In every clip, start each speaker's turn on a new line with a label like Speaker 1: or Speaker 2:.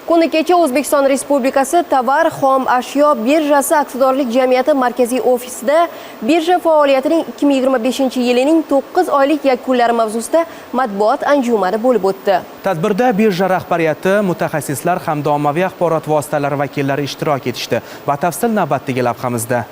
Speaker 1: Kuni kecha O'zbekiston Respublikasi Tovar xom ashyo birjasi aksiyadorlik jamiyati markaziy ofisida birja faoliyatining 2025-yilining 9 oylik yakunlari mavzusida matbuot anjumani bo'lib o'tdi.
Speaker 2: Tadbirda birja rahbariyati, mutaxassislar hamda ommaviy axborot vositalari vakillari ishtirok etishdi. Batafsil navbatdagi lavhamizda.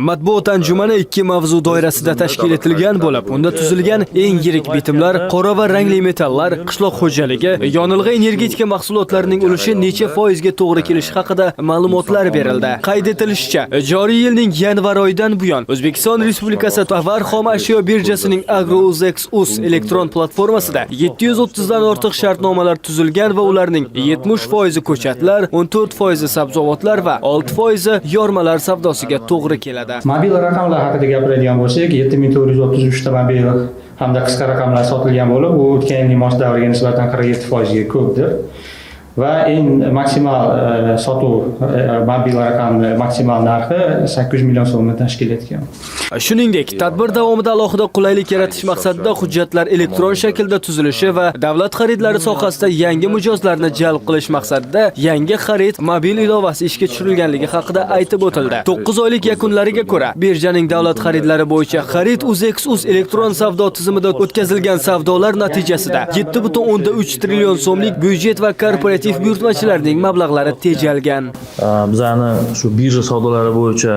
Speaker 3: Matbuot anjumani ikki mavzu doirasida tashkil etilgan bo'lib, unda tuzilgan eng yirik bitimlar, qora va rangli metallar, qishloq xo'jaligi, yonilg'i energetika mahsulotlarining ulushi necha foizga to'g'ri kelishi haqida ma'lumotlar berildi. Qayd etilishicha, joriy yilning yanvar oyidan buyon O'zbekiston Respublikasi Tovar xom ashyo birjasining AgroUzEx.uz elektron platformasida 730 dan ortiq shartnomalar tuzilgan va ularning 70% ko'chatlar, 14% sabzavotlar va 6% yormalar savdosiga to'g'ri keladi.
Speaker 4: Mobil raqamlar haqida gapiradigan bo'lsak, 7433 ta mobil hamda qisqa raqamlar sotilgan bo'lib, u o'tgan yilning mos davriga nisbatan 47% ga ko'pdir. Va eng maksimal sotuv mobil raqamni maksimal narxi 800 million so'mni tashkil etgan.
Speaker 3: Shuningdek, tadbir davomida alohida qulaylik yaratish maqsadida hujjatlar elektron shaklda tuzilishi va davlat xaridlari sohasida yangi mijozlarni jalb qilish maqsadida yangi xarid mobil ilovasi ishga tushirilganligi haqida aytib o'tildi. 9 oylik yakunlariga ko'ra, birjaning davlat xaridlari bo'yicha AgroUzEx.uz elektron savdo tizimida o'tkazilgan savdolar natijasida 7,3 trillion so'mlik byudjet va korporativ buyurtmachilarning mablag'lari tejalgan.
Speaker 5: Bizani shu birja savdolari bo'yicha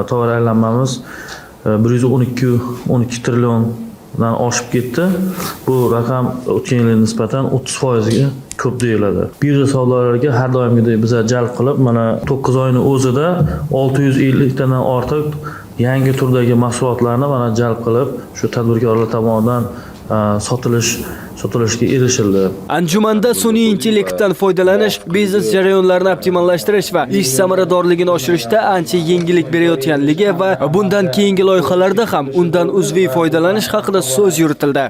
Speaker 5: tovar aylanmamiz 112 trilliondan oshib ketdi. Bu raqam o'tgan yilga nisbatan 30% ga ko'p deyiladi. Birja savdolariga har doimgidek biz jalb qilib, mana 9 oyning o'zida 650 tadan ortiq yangi turdagi mahsulotlarni mana jalb qilib, shu tadbirkorlar tomonidan sotilishga erishildi.
Speaker 3: Anjumanda sun'iy intellektdan foydalanish, biznes jarayonlarini optimallashtirish va ish samaradorligini oshirishda ancha yengillik berayotganligi va bundan keyingi loyihalarda ham undan uzviy foydalanish haqida so'z yuritildi.